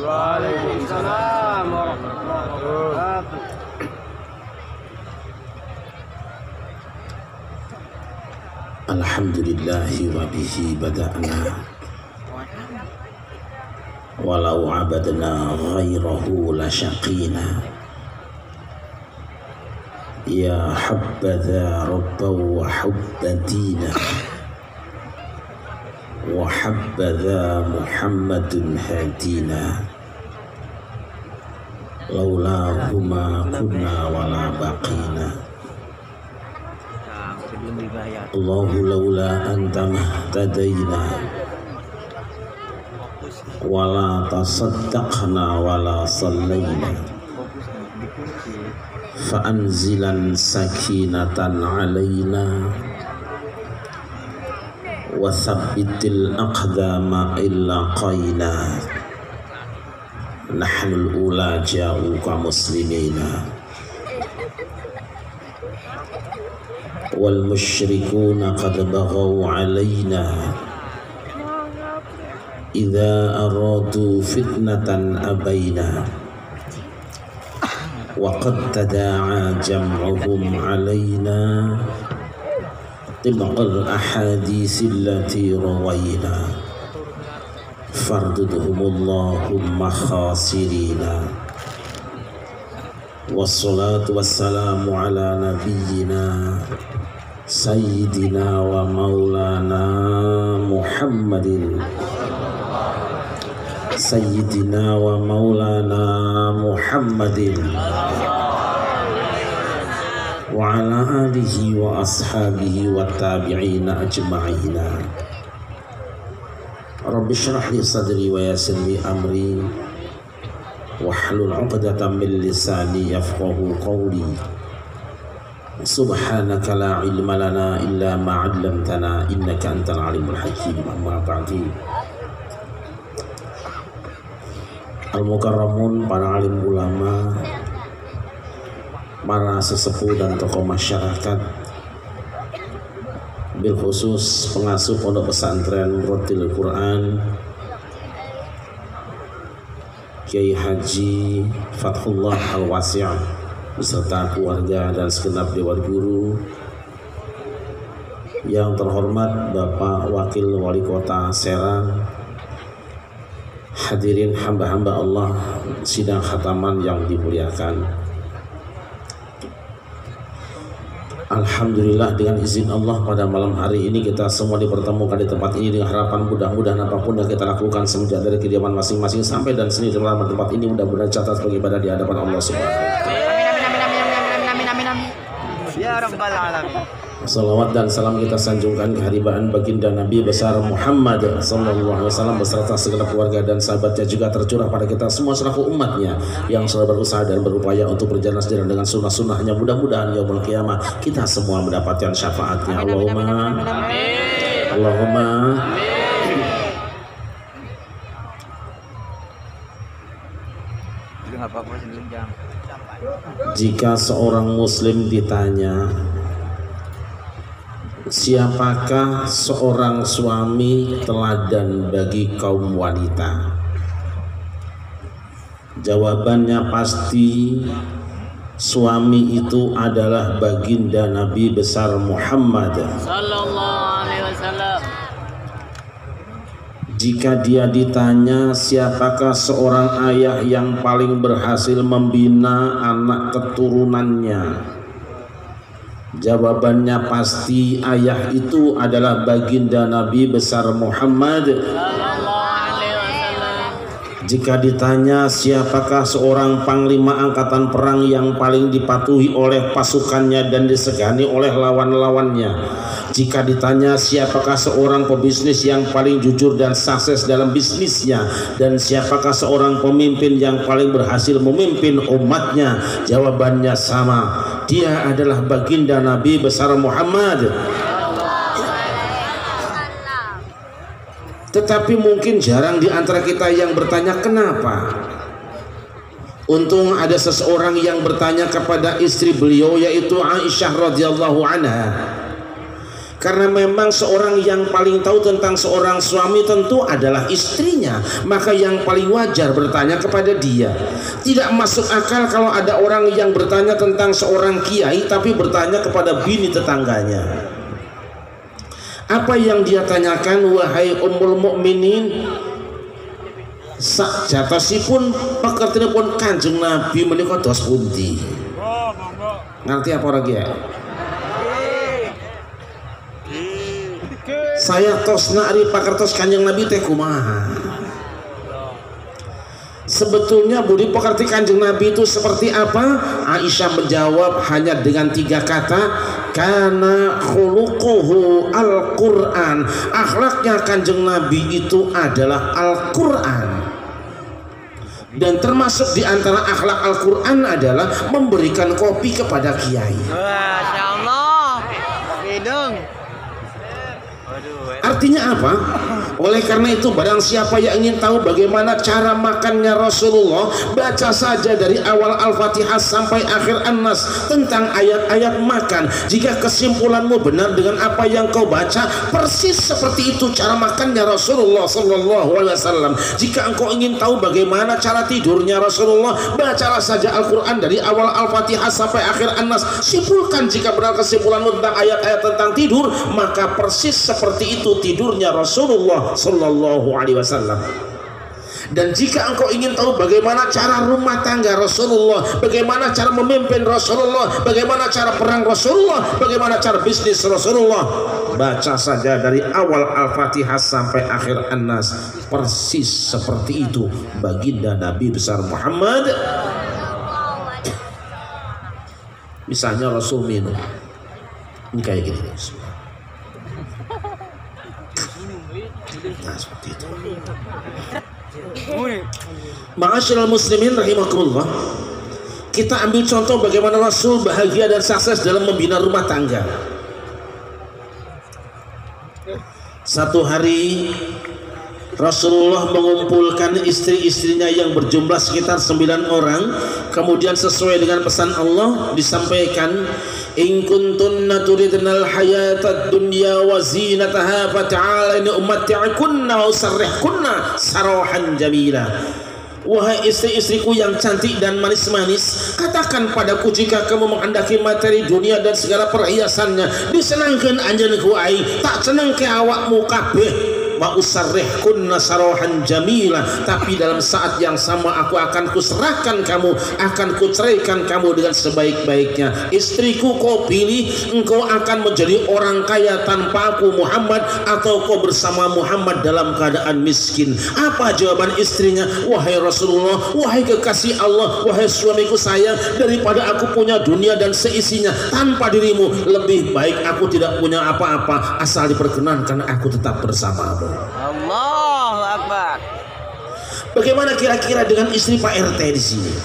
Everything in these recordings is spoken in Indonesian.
Waalaikumsalam warahmatullahi wabarakatuh. Alhamdulillahi wa bihi bada'na walau abadna ghairahu la syaqina ya habbadha rabbaw wa hubbadina wa habbadha muhammadun hadina laulahuma kunna wala baqina Allahu laula anta mahtadaina wala tasaddaqna wala sallaina fa anzilan sakinatan alaina wa thabbitil aqdama illa qaina nahnul ula ja'uka muslimina wal musyrikuna qad baghaw alaina idza aradu fitnatan abaina wa qad tada'a jam'uhum alaina tibaqal ahadits allati rawaina fardudhumullahu khasirina wassalatu wassalamu ala nabiyyina sayyidina wa maulana Muhammadin sayyidina wa maulana Muhammadin wa ala alihi wa ashabihi wa tabi'ina ajma'ina. Rabbi shrah li sadri wa yassir li amri wahlul 'uqdatam min lisani yafqahu qawli. Subhanaka la ilma lana illa ma 'allamtana innaka antal alimul hakim. Amma ba'du. Al-mukarramun, para alim ulama, para sesepuh dan tokoh masyarakat, bil khusus pengasuh pondok pesantren Rotil Quran Kiai Haji Fathullah Al-Wasi' beserta keluarga dan segenap dewan guru, yang terhormat Bapak Wakil Wali Kota Serang, hadirin hamba-hamba Allah sidang khataman yang dimuliakan. Alhamdulillah, dengan izin Allah pada malam hari ini kita semua dipertemukan di tempat ini dengan harapan mudah-mudahan apapun yang kita lakukan semenjak dari kediaman masing-masing sampai dan seni dalam tempat ini mudah-mudahan catat sebagai ibadah di hadapan Allah Subhanahu wa taala. Ya Rabbal Alamin. Salawat dan salam kita sanjungkan keharibaan baginda Nabi besar Muhammad sallallahu alaihi wasallam beserta segenap keluarga dan sahabatnya, juga tercurah pada kita semua selaku umatnya yang selalu berusaha dan berupaya untuk berjalan sejalan dengan sunnah-sunnahnya. Mudah-mudahan yaumul qiyamah kita semua mendapatkan syafaatnya. Allahumma Allahumma Jika seorang muslim ditanya, siapakah seorang suami teladan bagi kaum wanita? Jawabannya pasti suami itu adalah baginda Nabi besar Muhammad sallallahu alaihi wasallam. Jika dia ditanya siapakah seorang ayah yang paling berhasil membina anak keturunannya, jawabannya pasti ayah itu adalah baginda Nabi besar Muhammad. Jika ditanya siapakah seorang panglima angkatan perang yang paling dipatuhi oleh pasukannya dan disegani oleh lawan-lawannya, jika ditanya siapakah seorang pebisnis yang paling jujur dan sukses dalam bisnisnya, dan siapakah seorang pemimpin yang paling berhasil memimpin umatnya, jawabannya sama, dia adalah baginda Nabi besar Muhammad. Tetapi mungkin jarang di antara kita yang bertanya kenapa. Untung ada seseorang yang bertanya kepada istri beliau, yaitu Aisyah radhiyallahu anha. Karena memang seorang yang paling tahu tentang seorang suami tentu adalah istrinya, maka yang paling wajar bertanya kepada dia. Tidak masuk akal kalau ada orang yang bertanya tentang seorang kiai tapi bertanya kepada bini tetangganya. Apa yang dia tanyakan? Wahai Ummul Mukminin, sak jatosipun pekertinipun Kanjeng Nabi menika dos pundi? Ngerti apa ora ya? Saya tos nakri pakertos Kanjeng Nabi teh kumaha? Sebetulnya budi pekerti Kanjeng Nabi itu seperti apa? Aisyah menjawab hanya dengan 3 kata, kana khuluquhu al-Qur'an. Akhlaknya Kanjeng Nabi itu adalah Al-Qur'an. Dan termasuk di antara akhlak Al-Qur'an adalah memberikan kopi kepada kiai. Masya Allah. Hidung. Artinya apa? Oleh karena itu, barang siapa yang ingin tahu bagaimana cara makannya Rasulullah, baca saja dari awal Al-Fatihah sampai akhir An-Nas tentang ayat-ayat makan. Jika kesimpulanmu benar dengan apa yang kau baca, persis seperti itu cara makannya Rasulullah SAW. Jika engkau ingin tahu bagaimana cara tidurnya Rasulullah, bacalah saja Al-Quran dari awal Al-Fatihah sampai akhir An-Nas. Simpulkan jika benar kesimpulanmu tentang ayat-ayat tentang tidur, maka persis seperti itu tidurnya Rasulullah Sallallahu Alaihi Wasallam. Dan jika engkau ingin tahu bagaimana cara rumah tangga Rasulullah, bagaimana cara memimpin Rasulullah, bagaimana cara perang Rasulullah, bagaimana cara bisnis Rasulullah, baca saja dari awal Al-Fatihah sampai akhir An-Nas. Persis seperti itu baginda Nabi besar Muhammad. Misalnya Rasul minum, ini kayak gini. Nah, seperti itu. Ma'asyiral muslimin rahimakumullah. Kita ambil contoh bagaimana Rasul bahagia dan sukses dalam membina rumah tangga. Satu hari Rasulullah mengumpulkan istri-istrinya yang berjumlah sekitar 9 orang. Kemudian sesuai dengan pesan Allah disampaikan, in kuntunna turidnal hayatad dunya wa zinataha fata'alaini umatti'kunna wa usarrihkunna sarahan jamila. Wahai istri-istriku yang cantik dan manis-manis, katakan padaku jika kamu menghendaki materi dunia dan segala perhiasannya, disenangkan anjeun ku aing, tak seneng ke awakmu kabeh. Wa usarrihkunna sarahan jamila, tapi dalam saat yang sama aku akan kuserahkan kamu, akan kuceraikan kamu dengan sebaik-baiknya. Istriku, kau pilih, engkau akan menjadi orang kaya tanpa aku Muhammad, atau kau bersama Muhammad dalam keadaan miskin. Apa jawaban istrinya? Wahai Rasulullah, wahai kekasih Allah, wahai suamiku sayang, daripada aku punya dunia dan seisinya tanpa dirimu, lebih baik aku tidak punya apa-apa asal diperkenankan aku tetap bersamamu. Allahu Akbar. Bagaimana kira-kira dengan istri Pak RT di sini?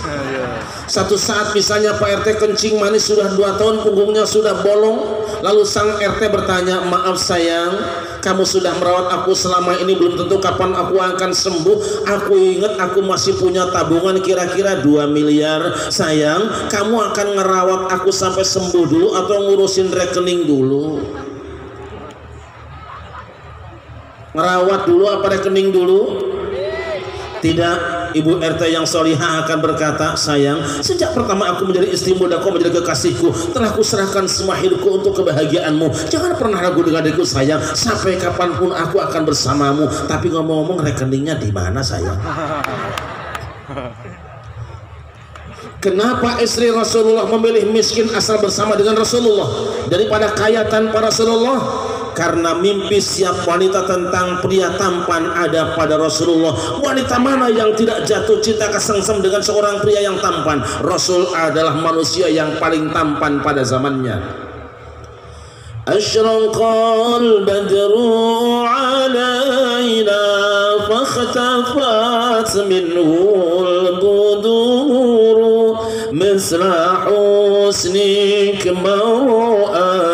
Satu saat misalnya Pak RT kencing manis sudah 2 tahun, punggungnya sudah bolong, lalu sang RT bertanya, maaf sayang, kamu sudah merawat aku selama ini, belum tentu kapan aku akan sembuh. Aku ingat aku masih punya tabungan kira-kira 2 miliar. Sayang, kamu akan ngerawat aku sampai sembuh dulu atau ngurusin rekening dulu? Ngerawat dulu apa rekening dulu? Tidak. Ibu RT yang solihah akan berkata, sayang, sejak pertama aku menjadi istrimu dan kau menjadi kekasihku, telah kuserahkan semua hidupku untuk kebahagiaanmu. Jangan pernah ragu dengan diriku sayang, sampai kapanpun aku akan bersamamu. Tapi ngomong-ngomong, rekeningnya di mana sayang? Kenapa istri Rasulullah memilih miskin asal bersama dengan Rasulullah daripada kaya tanpa Rasulullah? Karena mimpi siap wanita tentang pria tampan ada pada Rasulullah. Wanita mana yang tidak jatuh cinta kesengsem dengan seorang pria yang tampan? Rasul adalah manusia yang paling tampan pada zamannya. Asyraqal badru alaina fakhtafat minhul buduru misla husnik ma'aina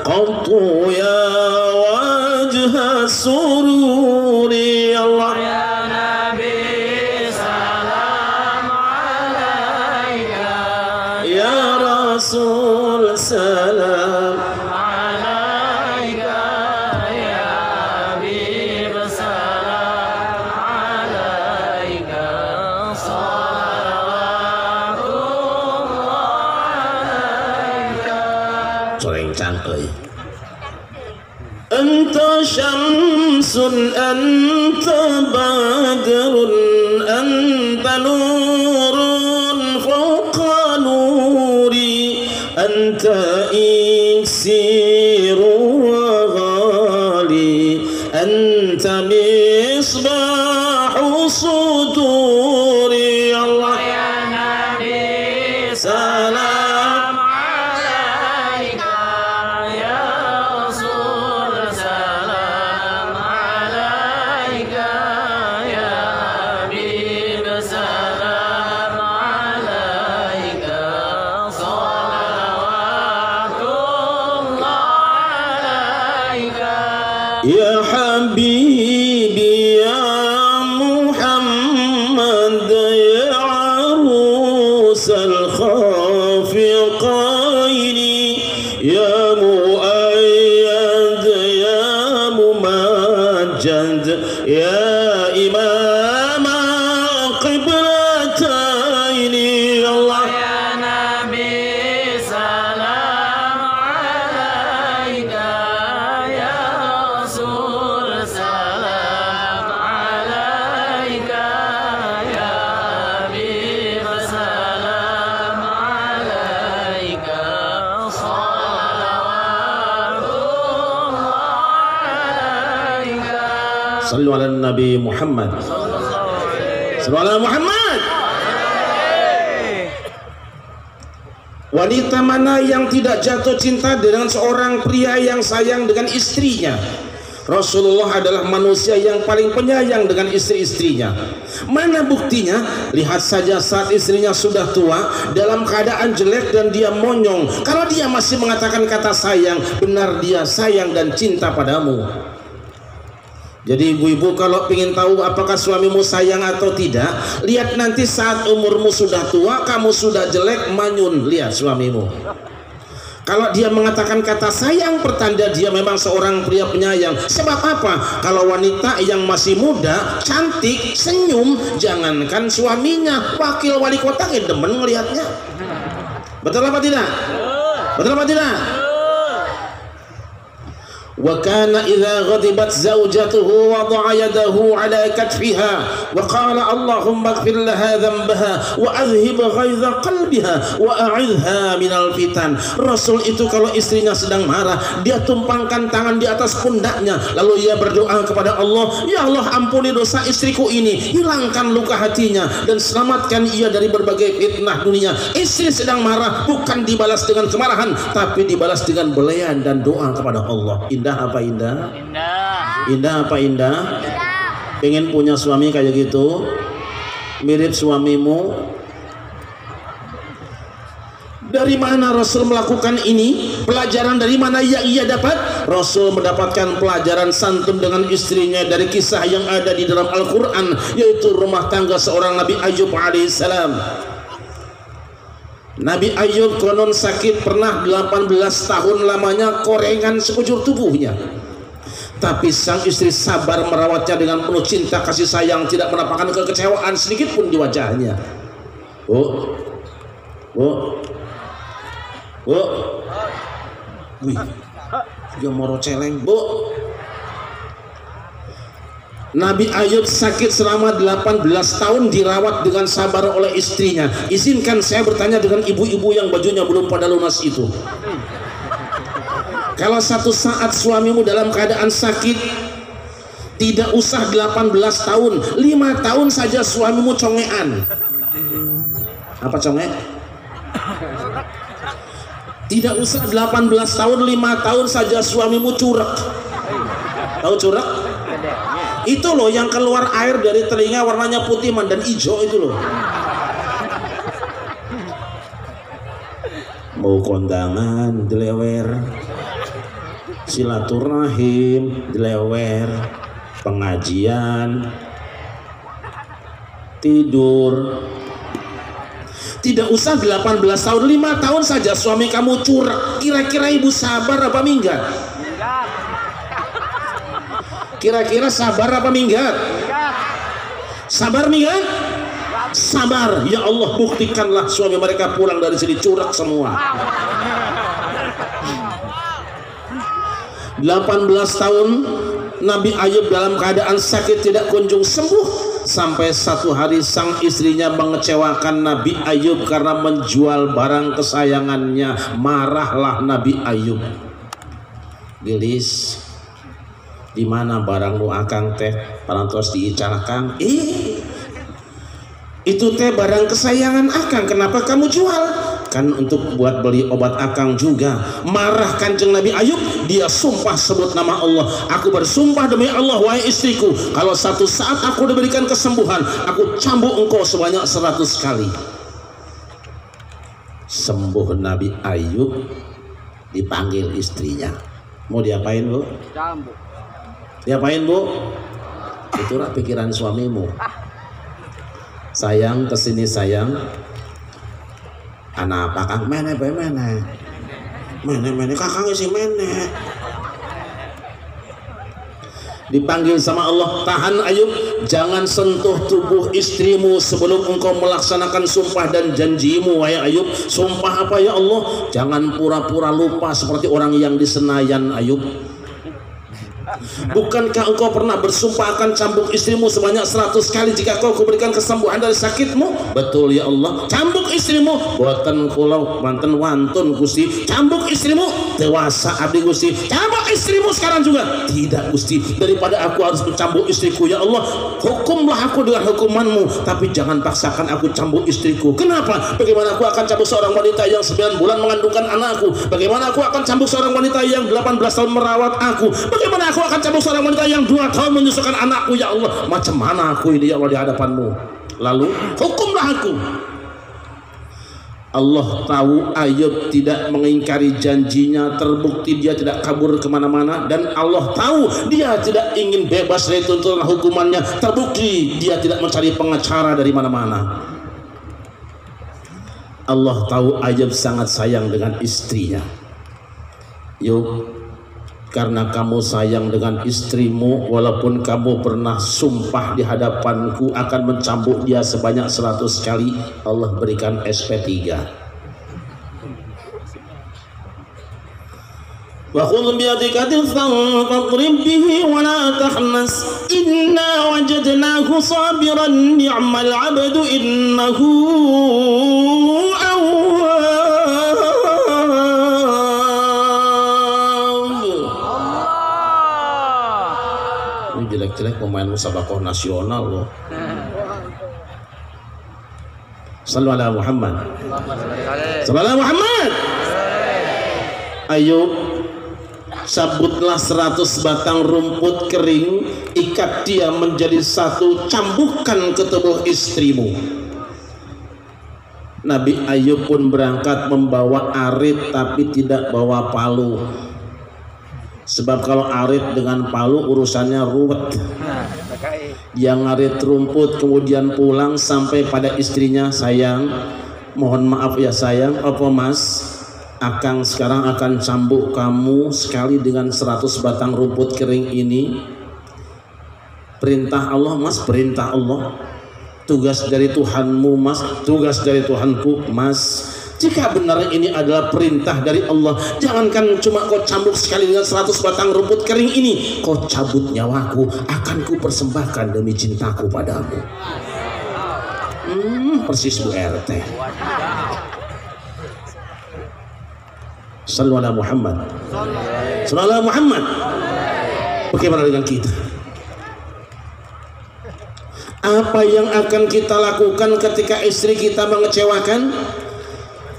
qattu ya wajha sururi. Allah ya Nabi salam salam alaika ya Habib salam alaika salawatullah alaika. Coreng cangkeuy. Anta syamsun anta badrun anta nurun fawqa nuri anta iksiru wa ghali anta misbahu suduri. Allah Ya Nabi salam alaika ya Rasul salam alaika ya Habib salam alaika salawatullah alaika. Ya Habibi ya Muhammad ya arusal khafiqaini ya muayyad ya mumajjad ya imam qiblataini. Allah Ya Nabi salam alaika ya Rasul salam alaika ya Habib salam alaika salawatullah alaika. sallu ala Nabi Muhammad, sallu ala Muhammad. Wanita mana yang tidak jatuh cinta dengan seorang pria yang sayang dengan istrinya? Rasulullah adalah manusia yang paling penyayang dengan istri-istrinya. Mana buktinya? Lihat saja saat istrinya sudah tua, dalam keadaan jelek dan dia monyong. Kalau dia masih mengatakan kata sayang, benar dia sayang dan cinta padamu. Jadi ibu-ibu kalau ingin tahu apakah suamimu sayang atau tidak, lihat nanti saat umurmu sudah tua, kamu sudah jelek, manyun, lihat suamimu. Kalau dia mengatakan kata sayang, pertanda dia memang seorang pria penyayang. Sebab apa? Kalau wanita yang masih muda, cantik, senyum, jangankan suaminya, wakil wali kota demen melihatnya. Betul apa tidak? Betul apa tidak? وكان إذا غضبت زوجته وضع يده على كتفها وقال اللهم اغفر لها ذنبها وأذهب غيظ قلبها وأعذها من الفتن. Rasul itu kalau istrinya sedang marah, dia tumpangkan tangan di atas pundaknya, lalu ia berdoa kepada Allah, ya Allah ampuni dosa istriku ini, hilangkan luka hatinya dan selamatkan ia dari berbagai fitnah dunia. Istri sedang marah bukan dibalas dengan kemarahan, tapi dibalas dengan belayan dan doa kepada Allah. Indah apa indah? Indah. Indah apa indah? Pengen punya suami kayak gitu, mirip suamimu. Dari mana Rasul melakukan ini? Pelajaran dari mana yang ia dapat? Rasul mendapatkan pelajaran santun dengan istrinya dari kisah yang ada di dalam Al-Quran, yaitu rumah tangga seorang Nabi Ayub alaihissalam. Nabi Ayub konon sakit pernah 18 tahun lamanya, korengan sekujur tubuhnya. Tapi sang istri sabar merawatnya dengan penuh cinta kasih sayang, tidak menampakkan kekecewaan sedikit pun di wajahnya. Oh, wih, dia moro celeng, bu. Nabi Ayub sakit selama 18 tahun dirawat dengan sabar oleh istrinya. Izinkan saya bertanya dengan ibu-ibu yang bajunya belum pada lunas itu. Kalau satu saat suamimu dalam keadaan sakit, tidak usah 18 tahun, 5 tahun saja suamimu congean. Apa conge? Tidak usah 18 tahun, 5 tahun saja suamimu curek. Tahu curek? Itu loh yang keluar air dari telinga warnanya putih dan hijau itu loh. Mau kondangan dilewer, silaturahim dilewer, pengajian tidur. Tidak usah 18 tahun, 5 tahun saja suami kamu curang. Kira-kira ibu sabar apa minggat? Kira-kira sabar apa minggat? Sabar minggat? Sabar. Ya Allah, buktikanlah suami mereka pulang dari sini curak semua. 18 tahun Nabi Ayub dalam keadaan sakit tidak kunjung sembuh, sampai satu hari sang istrinya mengecewakan Nabi Ayub karena menjual barang kesayangannya. Marahlah Nabi Ayub. Gelis, di mana barangmu akang teh? Parantos diicarakan. Itu teh barang kesayangan akang, kenapa kamu jual? Kan untuk buat beli obat akang juga. Marah Kanjeng Nabi Ayub, dia sumpah sebut nama Allah. Aku bersumpah demi Allah, wahai istriku, kalau satu saat aku diberikan kesembuhan, aku cambuk engkau sebanyak 100 kali. Sembuh Nabi Ayub, dipanggil istrinya. Mau diapain, Bu? Cambuk. Diapain, Bu? Itulah pikiran suamimu. Sayang, kesini sayang. Anak apa kang? Mene kakang isi mene. Dipanggil sama Allah, tahan Ayub, jangan sentuh tubuh istrimu sebelum engkau melaksanakan sumpah dan janjimu, wahai Ayub. Sumpah apa ya Allah? Jangan pura-pura lupa seperti orang yang di Senayan, Ayub. Bukankah engkau pernah bersumpah akan cambuk istrimu sebanyak 100 kali jika kau kuberikan kesembuhan dari sakitmu? Betul ya Allah. Cambuk istrimu, boten kulau manten wantun Gusti. Cambuk istrimu, dewasa abdi Gusti. Cambuk istrimu sekarang juga. Tidak Gusti, daripada aku harus mencambuk istriku ya Allah, hukumlah aku dengan hukumanmu, tapi jangan paksakan aku cambuk istriku. Kenapa? Bagaimana aku akan cambuk seorang wanita yang 9 bulan mengandungkan anakku? Bagaimana aku akan cambuk seorang wanita yang 18 tahun merawat aku? Bagaimana aku akan cambuk seorang wanita yang 2 tahun menyusukan anakku ya Allah? Macam mana aku ini ya Allah di hadapanmu? Lalu hukumlah aku. Allah tahu Ayub tidak mengingkari janjinya, terbukti dia tidak kabur kemana-mana, dan Allah tahu dia tidak ingin bebas dari tuntutan hukumannya, terbukti dia tidak mencari pengacara dari mana-mana. Allah tahu Ayub sangat sayang dengan istrinya. Yuk, karena kamu sayang dengan istrimu, walaupun kamu pernah sumpah di hadapanku akan mencambuk dia sebanyak 100 kali, Allah berikan SP3. Wa khudh bi yadika dhifran fadrib bihi wa la tahnas inna wajadnahu sabiran ni'mal 'abdu innahu jelek-jelek pemain musabaqah nasional loh. Sallu ala Muhammad. Sallu ala Muhammad. Ayo sabutlah 100 batang rumput kering, ikat dia menjadi satu, cambukkan ke tubuh istrimu. Nabi Ayub pun berangkat membawa arit tapi tidak bawa palu. Sebab kalau arit dengan palu urusannya ruwet. Yang arit rumput kemudian pulang sampai pada istrinya, sayang, mohon maaf ya sayang, apa mas, akang sekarang akan cambuk kamu sekali dengan 100 batang rumput kering ini. Perintah Allah mas, perintah Allah. Tugas dari Tuhanmu mas, tugas dari Tuhanku mas. Jika benar ini adalah perintah dari Allah, jangankan cuma kau cambuk sekali dengan 100 batang rumput kering ini, kau cabut nyawaku, akan ku persembahkan demi cintaku padamu. Persis Bu RT. Sallu ala Muhammad. Sallu ala Muhammad. Bagaimana dengan kita? Apa yang akan kita lakukan ketika istri kita mengecewakan?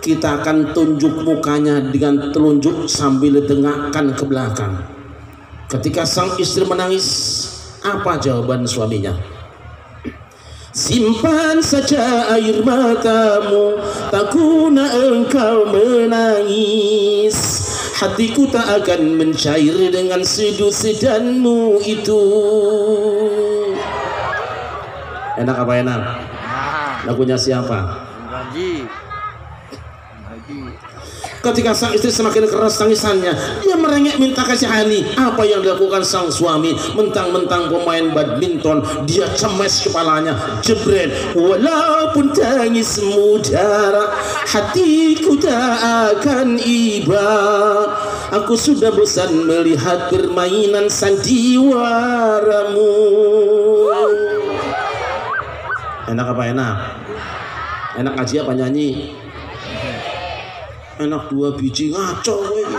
Kita akan tunjuk mukanya dengan telunjuk sambil dengakkan ke belakang. Ketika sang istri menangis, apa jawaban suaminya? Simpan saja air matamu, takuna engkau menangis. Hatiku tak akan mencair dengan seduh sedanmu itu. Enak apa enak? Lagunya siapa? Haji. Ketika sang istri semakin keras tangisannya, dia merengek minta kasihani. Apa yang dilakukan sang suami? Mentang-mentang pemain badminton, dia cemes kepalanya. Jebret, walaupun tangis mudara, hatiku tak akan iba. Aku sudah bosan melihat permainan sandiwaramu. Enak apa enak? Enak ngaji apa nyanyi? Enak dua biji ngaco gue.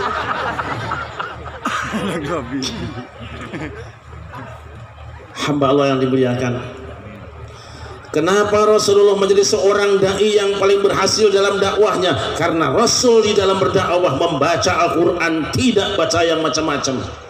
Enak 2 biji. Hamba Allah yang dimuliakan. Kenapa Rasulullah menjadi seorang dai yang paling berhasil dalam dakwahnya? Karena Rasul di dalam berdakwah membaca Al-Quran, tidak baca yang macam-macam.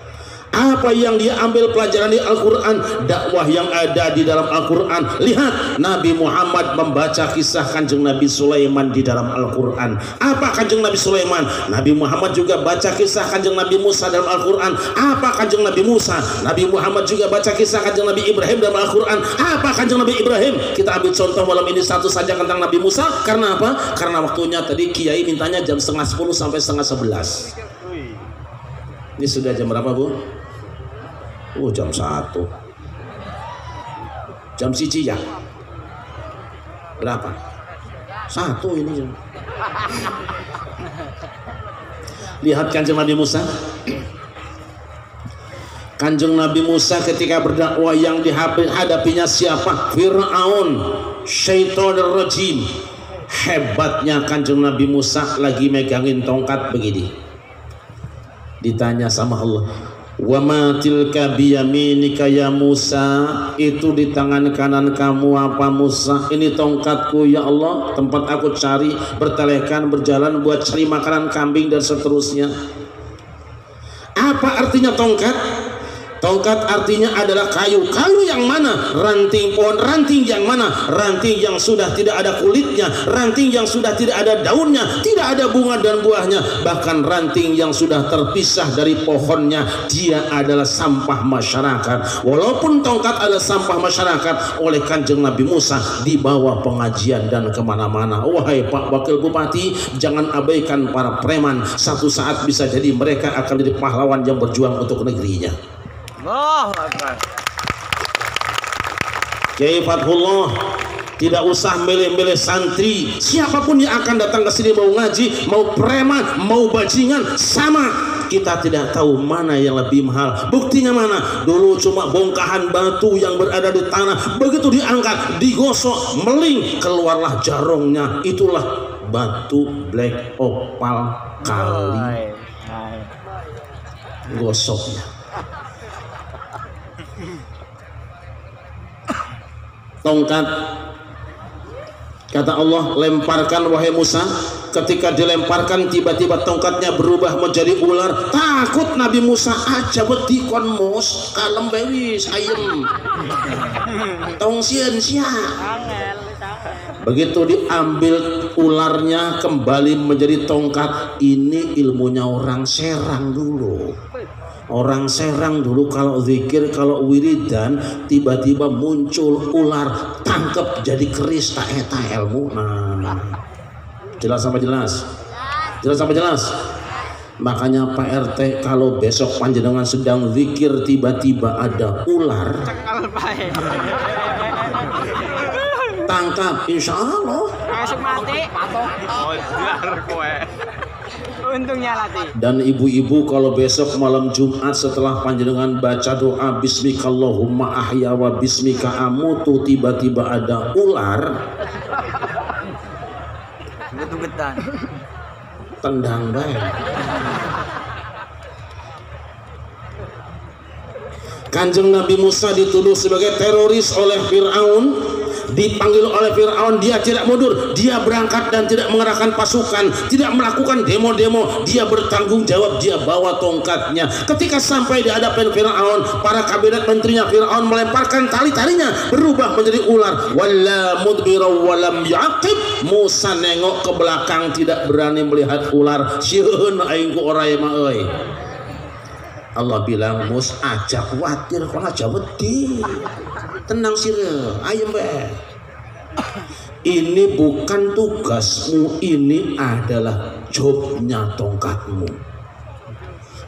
Apa yang dia ambil pelajaran di Al-Quran, dakwah yang ada di dalam Al-Quran. Lihat, Nabi Muhammad membaca kisah Kanjeng Nabi Sulaiman di dalam Al-Quran. Apa Kanjeng Nabi Sulaiman? Nabi Muhammad juga baca kisah Kanjeng Nabi Musa dalam Al-Quran. Apa Kanjeng Nabi Musa? Nabi Muhammad juga baca kisah Kanjeng Nabi Ibrahim dalam Al-Quran. Apa Kanjeng Nabi Ibrahim? Kita ambil contoh malam ini satu saja tentang Nabi Musa. Karena apa? Karena waktunya tadi Kiai mintanya jam 10:30 sampai 10:30. Ini sudah jam berapa, Bu? Oh, jam 1. Jam 1 ya? Berapa? 1 ini jam. Lihat Kanjeng Nabi Musa. Kanjeng Nabi Musa ketika berdakwah yang dihadapinya siapa? Fir'aun, syaitonir rajim. Hebatnya Kanjeng Nabi Musa lagi megangin tongkat begini. Ditanya sama Allah, wa ma tilka biyaminika ya Musa, itu di tangan kanan kamu apa Musa? Ini tongkatku ya Allah, tempat aku cari bertelekan berjalan buat cari makanan kambing dan seterusnya. Apa artinya tongkat? Tongkat artinya adalah kayu. Kayu yang mana? Ranting pohon. Ranting yang mana? Ranting yang sudah tidak ada kulitnya, ranting yang sudah tidak ada daunnya, tidak ada bunga dan buahnya. Bahkan ranting yang sudah terpisah dari pohonnya, dia adalah sampah masyarakat. Walaupun tongkat adalah sampah masyarakat, oleh Kanjeng Nabi Musa dibawa pengajian dan kemana-mana. Wahai Pak Wakil Bupati, jangan abaikan para preman. Satu saat bisa jadi mereka akan jadi pahlawan yang berjuang untuk negerinya. Allahu Akbar. Kiai Fathullah tidak usah milih-milih santri. Siapapun yang akan datang ke sini, mau ngaji, mau preman, mau bajingan, sama. Kita tidak tahu mana yang lebih mahal. Buktinya mana? Dulu cuma bongkahan batu yang berada di tanah, begitu diangkat, digosok, meling, keluarlah jarongnya. Itulah batu black opal kali gosoknya. Tongkat, kata Allah, lemparkan wahai Musa. Ketika dilemparkan, tiba-tiba tongkatnya berubah menjadi ular. Takut Nabi Musa aja beti kon mus kalem bewis ayem tong sieun sia. Begitu diambil ularnya kembali menjadi tongkat. Ini ilmunya orang Serang dulu. Orang Serang dulu kalau zikir, kalau wiridan, tiba-tiba muncul ular, tangkep jadi keris, tak eta ilmu. Nah, jelas sama jelas? Jelas sama jelas? Makanya Pak RT, kalau besok panjenengan sedang zikir tiba-tiba ada ular, tangkap, insya Allah. Masuk mati. Oh, biar kowe. Untungnya latih. Dan ibu-ibu kalau besok malam Jumat setelah panjenengan baca doa Bismikallahumma ahya wa bismika amutu, tiba-tiba ada ular, Getu-getan. tendang baik. Kanjeng Nabi Musa dituduh sebagai teroris oleh Fir'aun. Dipanggil oleh Fir'aun, dia tidak mundur, dia berangkat dan tidak mengerahkan pasukan, tidak melakukan demo-demo, dia bertanggung jawab, dia bawa tongkatnya. Ketika sampai di hadapan Fir'aun, para kabinet menterinya Fir'aun melemparkan tali-talinya, berubah menjadi ular. Walla mudbira walam yaqib. Musa nengok ke belakang, tidak berani melihat ular. Sieun aing ku orai mah euy. Allah bilang, Mus aja khawatir, kok aja wedi, tenang sireu, ayo mbak. Ini bukan tugasmu, ini adalah jobnya tongkatmu.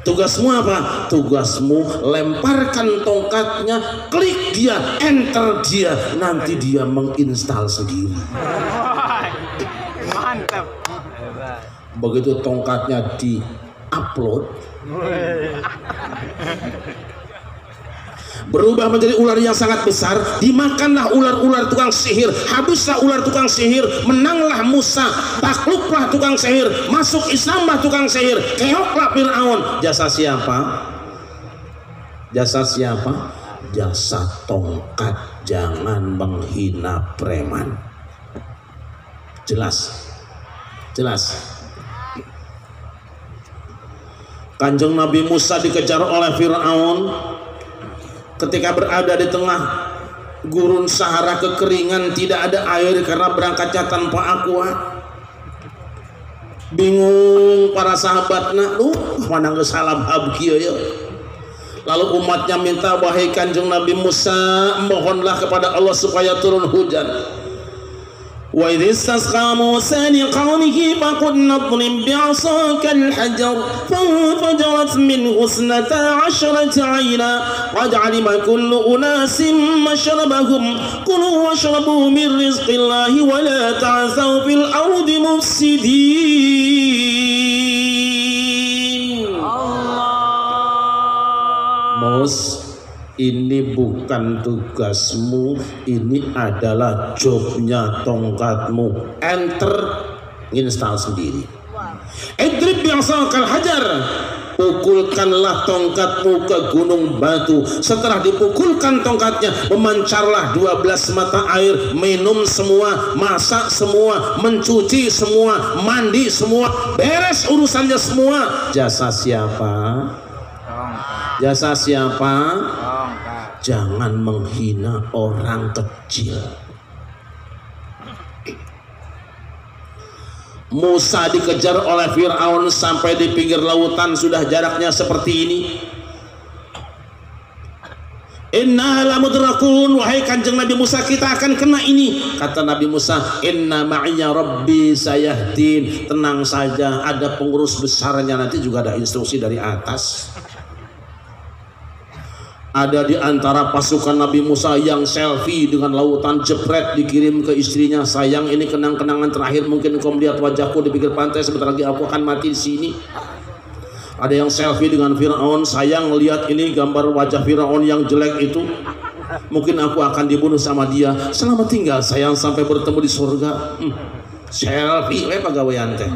Tugasmu apa? Tugasmu lemparkan tongkatnya, klik dia, enter dia, nanti dia menginstal sendiri. Mantap. Begitu tongkatnya di-upload, berubah menjadi ular yang sangat besar, dimakanlah ular-ular tukang sihir, habislah ular tukang sihir, menanglah Musa, takluklah tukang sihir, masuk Islamlah tukang sihir, keoklah Fir'aun. Jasa siapa? Jasa siapa? Jasa tongkat. Jangan menghina preman. Jelas? Jelas? Kanjeng Nabi Musa dikejar oleh Fir'aun ketika berada di tengah gurun Sahara kekeringan, tidak ada air karena berangkatnya tanpa aqua. Bingung para sahabatnya, mana geus salabhab kieu ya. Lalu umatnya minta, wahai Kanjeng Nabi Musa, mohonlah kepada Allah supaya turun hujan. Wa idh istasqa Musa liqaumihi faqulna idrib bi'asaka al-hajar fanfajarat minhu 12 'ayna qad 'alima kullu unasin mashrabahum kulu washrabu min rizqillahi wa la ta'thaw fil ardi mufsidin. Mus, ini bukan tugasmu, ini adalah jobnya tongkatmu. Enter, install sendiri. Idrib bi'asakal hajar, pukulkanlah tongkatmu ke gunung batu. Setelah dipukulkan tongkatnya, memancarlah 12 mata air. Minum semua, masak semua, mencuci semua, mandi semua, beres urusannya semua. Jasa siapa? Jasa siapa? Jangan menghina orang kecil. Musa dikejar oleh Fir'aun sampai di pinggir lautan, sudah jaraknya seperti ini. Inna lamudrakun, wahai Kanjeng Nabi Musa, kita akan kena ini. Kata Nabi Musa, inna ma'iyya rabbi sayahdin. Tenang saja, ada pengurus besarnya, nanti juga ada instruksi dari atas. Ada di antara pasukan Nabi Musa yang selfie dengan lautan, jepret, dikirim ke istrinya, sayang ini kenang-kenangan terakhir, mungkin kau melihat wajahku di pinggir pantai, sebentar lagi aku akan mati di sini. Ada yang selfie dengan Fir'aun, sayang lihat ini gambar wajah Fir'aun yang jelek itu, mungkin aku akan dibunuh sama dia. Selamat tinggal sayang, sampai bertemu di surga. Selfie pegawaian teh.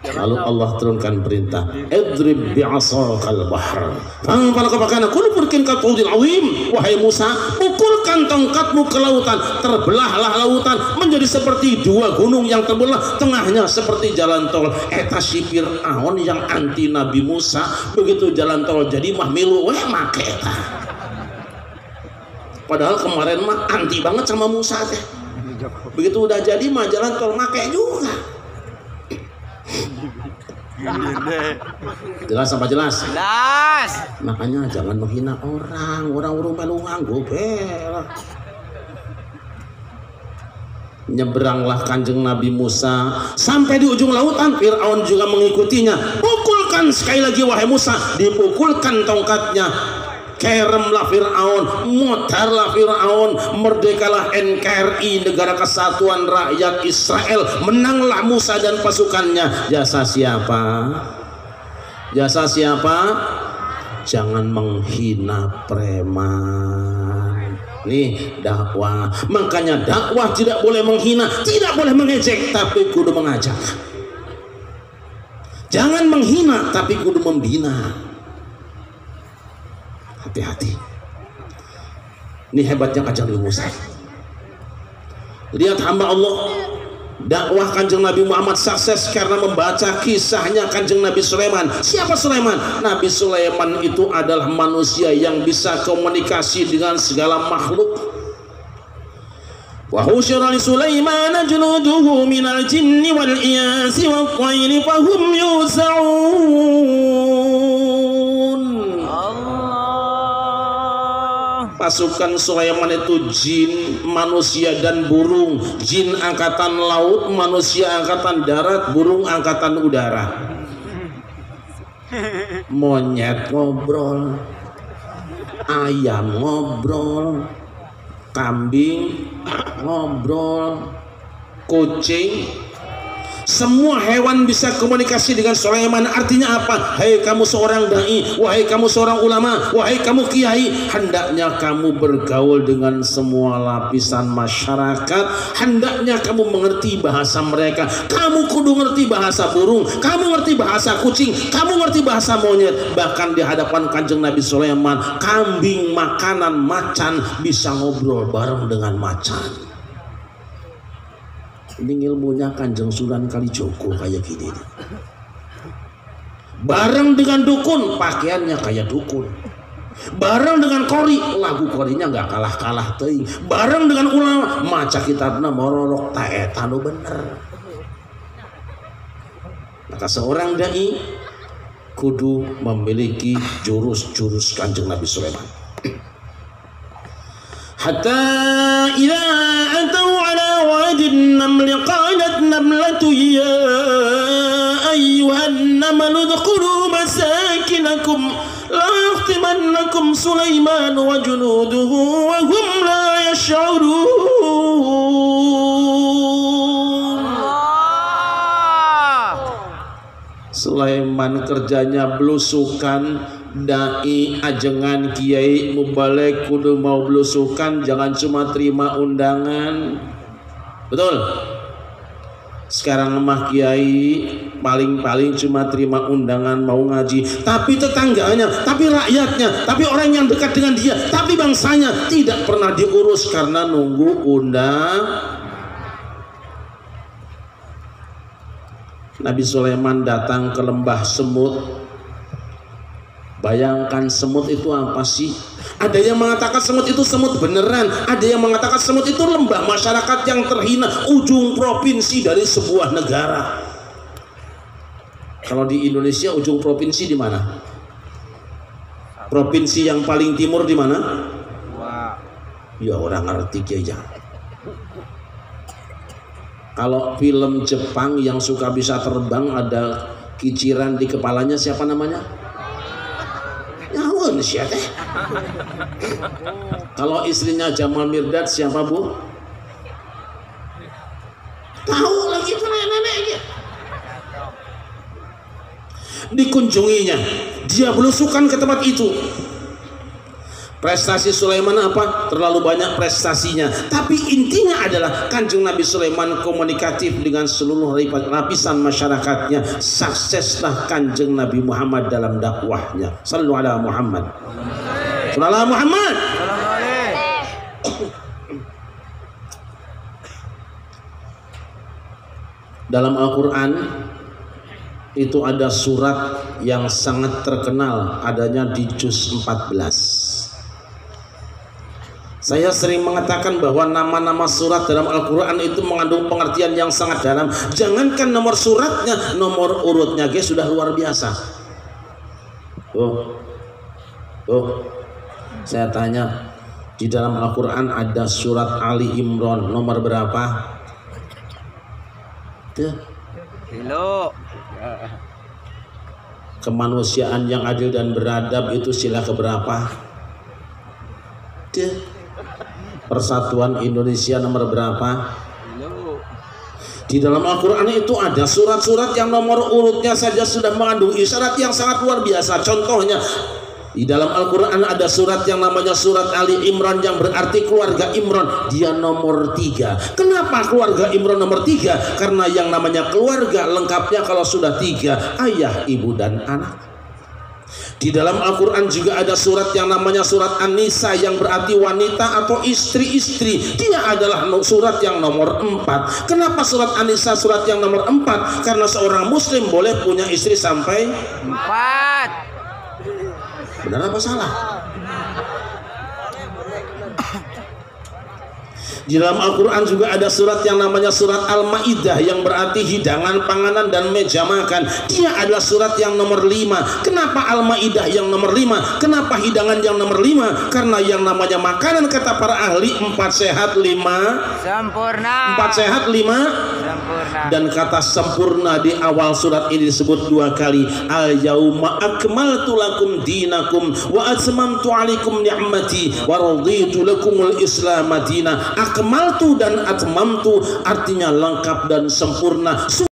Lalu Allah turunkan perintah, idrib bi'asakal bahr fanfalaqa fakana kullu firqin kattawdil azim. Wahai Musa, pukulkan tongkatmu ke lautan, terbelahlah lautan menjadi seperti dua gunung yang terbelah, tengahnya seperti jalan tol. Eta si Fir'aun yang anti Nabi Musa, begitu jalan tol jadi mah milu weh make eta. Padahal kemarin mah anti banget sama Musa teh. Begitu udah jadi mah jalan tol make juga. Jelas apa jelas? Jelas. Makanya jangan menghina orang urung melu nganggo bel. Nyeberanglah Kanjeng Nabi Musa sampai di ujung lautan. Fir'aun juga mengikutinya. Pukulkan sekali lagi wahai Musa, dipukulkan tongkatnya. Keremlah Fir'aun, mutarlah Fir'aun, merdekalah NKRI, Negara Kesatuan Rakyat Israel, menanglah Musa dan pasukannya. Jasa siapa? Jasa siapa? Jangan menghina preman. Nih dakwah, makanya dakwah tidak boleh menghina, tidak boleh mengejek, tapi kudu mengajak. Jangan menghina, tapi kudu membina. Hati-hati. Ini hebatnya Kanjeng Nabi Musa. Lihat hamba Allah, dakwah Kanjeng Nabi Muhammad sukses karena membaca kisahnya Kanjeng Nabi Sulaiman. Siapa Sulaiman? Nabi Sulaiman itu adalah manusia yang bisa komunikasi dengan segala makhluk. Wa husyira li Sulaiman junuduhu minal jinni wal insi wat tayri fahum yusaun. pasukan Sulaiman itu jin, manusia dan burung. Jin angkatan laut, manusia angkatan darat, burung angkatan udara. Monyet ngobrol, ayam ngobrol, kambing ngobrol, kucing, semua hewan bisa komunikasi dengan Sulaiman. Artinya apa? Hai kamu seorang dai, wahai kamu seorang ulama, wahai kamu kiai, hendaknya kamu bergaul dengan semua lapisan masyarakat. Hendaknya kamu mengerti bahasa mereka. Kamu kudu ngerti bahasa burung, kamu ngerti bahasa kucing, kamu ngerti bahasa monyet. Bahkan di hadapan Kanjeng Nabi Sulaiman, kambing makanan macan bisa ngobrol bareng dengan macan. Ini ilmunya Kanjeng Sunan Kalijogo kayak gini nih. Bareng dengan dukun, pakaiannya kayak dukun. Bareng dengan kori, lagu korinya nggak kalah-kalah teuing. Bareng dengan ulama, maca kitabna mororok taeta nu bener. Maka seorang dai kudu memiliki jurus-jurus Kanjeng Nabi Sulaiman. Hatta idza atau ala wadin naml qalat namlatu ya ayyuhan naml udkhulu masakinakum la yahtimannakum Sulaiman wa junuduhu wa hum la yash'urun. Sulaiman kerjanya belusukan. Dai ajengan kiai mubalek kudu mau belusukan, jangan cuma terima undangan. Betul. Sekarang mah kiai paling-paling cuma terima undangan mau ngaji, tapi tetangganya, tapi rakyatnya, tapi orang yang dekat dengan dia, tapi bangsanya tidak pernah diurus karena nunggu undang. Nabi Sulaiman datang ke lembah semut. Bayangkan semut itu apa sih? Ada yang mengatakan semut itu semut beneran, ada yang mengatakan semut itu lembah masyarakat yang terhina, ujung provinsi dari sebuah negara. Kalau di Indonesia ujung provinsi di mana? Provinsi yang paling timur di mana? Ya orang ngerti aja. Kalau film Jepang yang suka bisa terbang ada kiciran di kepalanya, siapa namanya? Nyawon siapa? Kalau istrinya Jamal Mirdad siapa bu? Tahu lagi tuh nenek-neneknya. Dikunjunginya, dia belusukan ke tempat itu. Prestasi Sulaiman apa? Terlalu banyak prestasinya. Tapi intinya adalah Kanjeng Nabi Sulaiman komunikatif dengan seluruh lapisan masyarakatnya. Sukseslah Kanjeng Nabi Muhammad dalam dakwahnya. Sallu ala Muhammad. Sallu ala Muhammad. Dalam Al-Quran itu ada surat yang sangat terkenal, adanya di juz 14. Saya sering mengatakan bahwa nama-nama surat dalam Al-Quran itu mengandung pengertian yang sangat dalam. Jangankan nomor suratnya, nomor urutnya sudah luar biasa. Saya tanya, di dalam Al-Quran ada surat Ali Imran nomor berapa? Kemanusiaan yang adil dan beradab itu sila keberapa? Persatuan Indonesia nomor berapa? Di dalam Al-Quran itu ada surat-surat yang nomor urutnya saja sudah mengandung isyarat yang sangat luar biasa. Contohnya di dalam Al-Quran ada surat yang namanya surat Ali Imran yang berarti keluarga Imran, dia nomor 3. Kenapa keluarga Imran nomor 3? Karena yang namanya keluarga lengkapnya kalau sudah 3, ayah, ibu, dan anak. Di dalam Al-Quran juga ada surat yang namanya surat An-Nisa yang berarti wanita atau istri-istri. Dia adalah surat yang nomor 4. Kenapa surat An-Nisa surat yang nomor 4? Karena seorang muslim boleh punya istri sampai 4. Benar apa salah? Di dalam Al-Quran juga ada surat yang namanya surat Al-Ma'idah, yang berarti hidangan, panganan, dan meja makan. Dia adalah surat yang nomor 5. Kenapa Al-Ma'idah yang nomor 5? Kenapa hidangan yang nomor 5? Karena yang namanya makanan, kata para ahli, 4 sehat 5 Sempurna. 4 sehat 5 Sempurna. Dan kata sempurna di awal surat ini disebut 2 kali. Al-yauma akmaltu lakum dinakum wa atmamtu alaikum ni'mati wa raditu lakumul islam madina. Akmaltu dan atmamtu artinya lengkap dan sempurna.